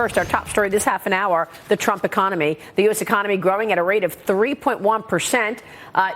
first, our top story this half an hour, the Trump economy. The U.S. economy growing at a rate of 3.1%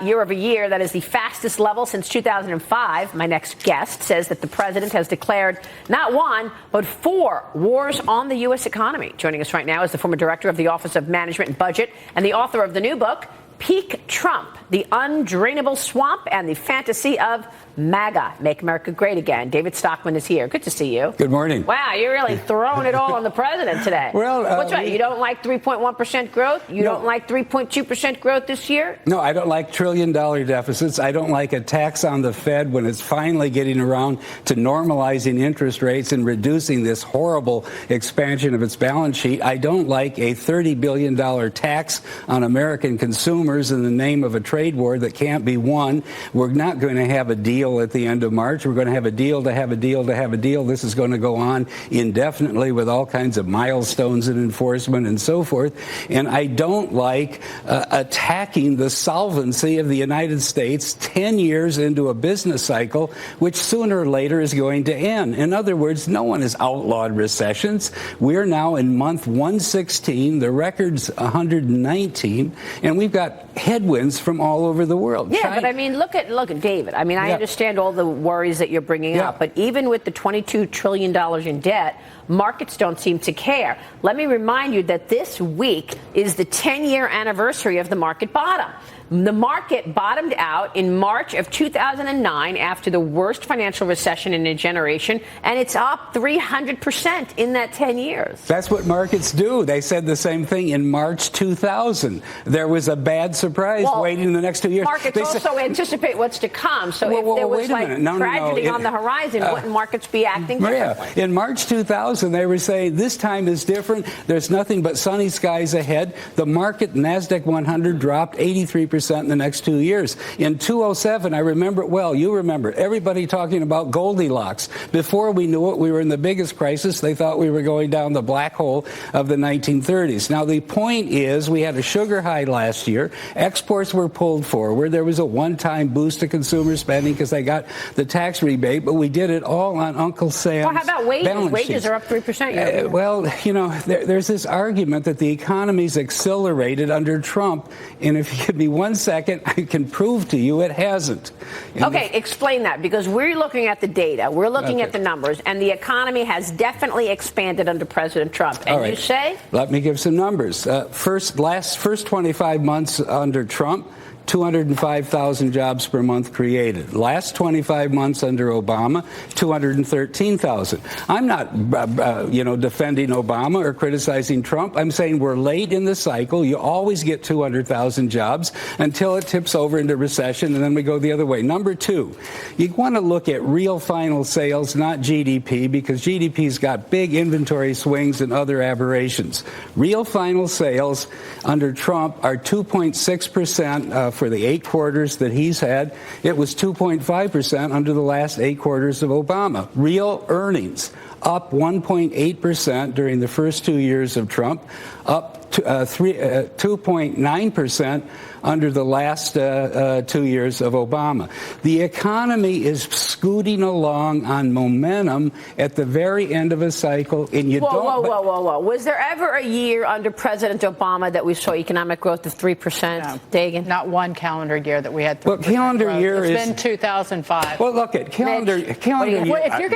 year over year. That is the fastest level since 2005. My next guest says that the president has declared not one, but 4 wars on the U.S. economy. Joining us right now is the former director of the Office of Management and Budget and the author of the new book, Peak Trump, the Undrainable Swamp and the Fantasy of MAGA, Make America Great Again. David Stockman is here. Good to see you. Good morning. Wow, you're really throwing it all on the president today. Well, what's right? You don't like 3.1% growth? You don't like 3.2% growth this year? No, I don't like trillion-dollar deficits. I don't like a tax on the Fed when it's finally getting around to normalizing interest rates and reducing this horrible expansion of its balance sheet. I don't like a $30 billion tax on American consumers in the name of a trade war that can't be won. We're not going to have a deal at the end of March. We're going to have a deal to have a deal to have a deal. This is going to go on indefinitely with all kinds of milestones and enforcement and so forth. And I don't like attacking the solvency of the United States 10 years into a business cycle, which sooner or later is going to end. In other words, no one has outlawed recessions. We're now in month 116. The record's 119. And we've got headwinds from all over the world. Yeah, China. But I mean, look at David. I mean, I understand all the worries that you're bringing up, but even with the $22 trillion in debt, markets don't seem to care. Let me remind you that this week is the 10-year anniversary of the market bottom. The market bottomed out in March of 2009 after the worst financial recession in a generation, and it's up 300% in that 10 years. That's what markets do. They said the same thing in March 2000. There was a bad surprise waiting in the next 2 years. Markets also anticipate what's to come. So if there was tragedy on the horizon, wouldn't markets be acting differently? In March 2000, they were saying this time is different. There's nothing but sunny skies ahead. The market, NASDAQ 100, dropped 83% in the next 2 years. In 2007, I remember it well. You remember it. Everybody talking about Goldilocks. Before we knew it, we were in the biggest crisis. They thought we were going down the black hole of the 1930s. Now, the point is we had a sugar high last year. Exports were pulled forward. There was a one-time boost to consumer spending because they got the tax rebate, but we did it all on Uncle Sam's Well, how about wages? Wages are up 3%. Well, you know, there's this argument that the economy's accelerated under Trump, and if you give me 1 second, I can prove to you it hasn't. Okay, explain that, because we're looking at the data, we're looking at the numbers, and the economy has definitely expanded under President Trump. And you say? Let me give some numbers. First 25 months under Trump, 205,000 jobs per month created. Last 25 months under Obama, 213,000. I'm not, defending Obama or criticizing Trump. I'm saying we're late in the cycle. You always get 200,000 jobs until it tips over into recession, and then we go the other way. Number 2, you want to look at real final sales, not GDP, because GDP's got big inventory swings and other aberrations. Real final sales under Trump are 2.6%. For the 8 quarters that he's had. It was 2.5% under the last 8 quarters of Obama. Real earnings up 1.8% during the first 2 years of Trump, up 2.9% under the last 2 years of Obama. The economy is scooting along on momentum at the very end of a cycle, and you Whoa. Was there ever a year under President Obama that we saw economic growth of 3%, no, Dagan? Not one calendar year that we had 3% Well, calendar growth. year It's been 2005. Well, look at calendar year. Well, if you're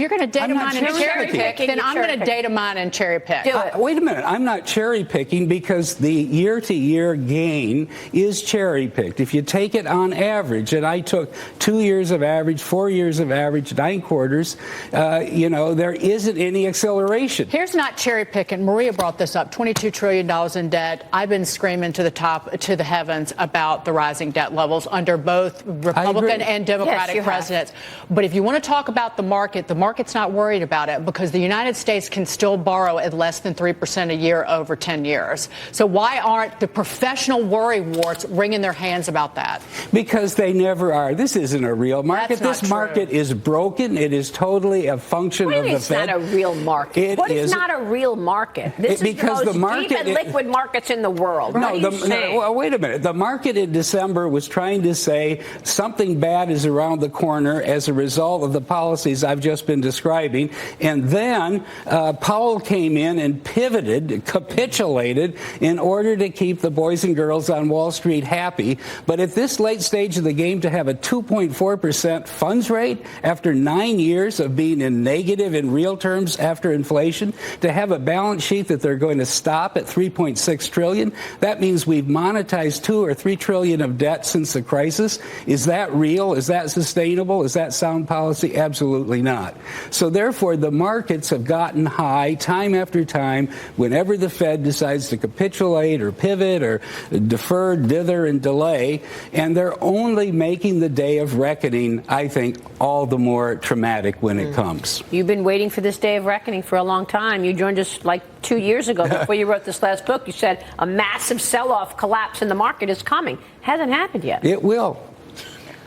going to data mine and cherry pick, then I'm going to data mine and cherry pick. Do it. Wait a minute. I'm not cherry picking because the year-to-year gain is cherry-picked. If you take it on average, and I took 2 years of average, 4 years of average, 9 quarters, there isn't any acceleration. Here's not cherry-picking. Maria brought this up, $22 trillion in debt. I've been screaming to the heavens about the rising debt levels under both Republican and Democratic presidents. But if you want to talk about the market's not worried about it because the United States can still borrow at less than 3% a year over 10 years. So why aren't the professional worry warts wringing their hands about that? Because they never are. This isn't a real market. This market is broken. It is totally a function of the Fed. It's not a real market. What is not a real market? This is because the most deep and liquid markets in the world. Well, wait a minute. The market in December was trying to say something bad is around the corner as a result of the policies I've just been describing. And then Powell came in and pivoted, capitulated, in order to keep the boys and girls on Wall Street happy. But at this late stage of the game, to have a 2.4% funds rate after 9 years of being in negative in real terms after inflation, to have a balance sheet that they're going to stop at $3.6 trillion, that means we've monetized $2 or $3 trillion of debt since the crisis. Is that real? Is that sustainable? Is that sound policy? Absolutely not. So therefore, the markets have gotten high time after time whenever the Fed decides to capitulate or pivot or defer, dither, and delay, and they're only making the day of reckoning, I think, all the more traumatic when it comes. You've been waiting for this day of reckoning for a long time. You joined us like 2 years ago before you wrote this last book. You said a massive sell-off collapse in the market is coming. Hasn't happened yet. It will.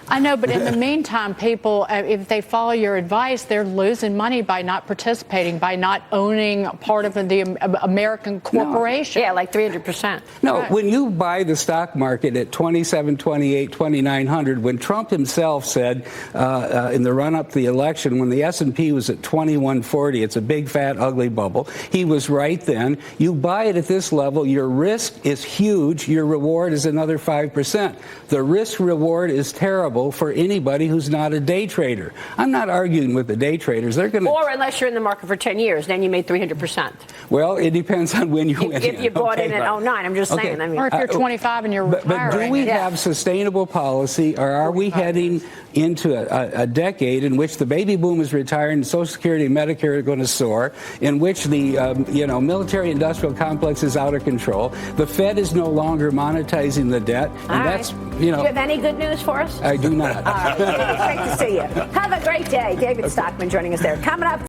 I know, but in the meantime, people, if they follow your advice, they're losing money by not participating, by not owning part of the American corporation. Yeah, like 300%. No, right. When you buy the stock market at 27, 28, 2,900, when Trump himself said in the run-up to the election, when the S&P was at 2140, it's a big, fat, ugly bubble, he was right then. You buy it at this level, your risk is huge, your reward is another 5%. The risk-reward is terrible for anybody who's not a day trader. I'm not arguing with the day traders. They're going to... Or unless you're in the market for 10 years, then you made 300%. Well, it depends on when you went in. If you bought in at 09, I'm just saying. I mean, or if you're 25 and you're retiring. But do we have sustainable policy, or are we heading into a decade in which the baby boom is retired and Social Security and Medicare are going to soar, in which the military-industrial complex is out of control, the Fed is no longer monetizing the debt, and that's, Do you have any good news for us? I do not. All right. Great to see you. Have a great day. David Stockman joining us there. Coming up.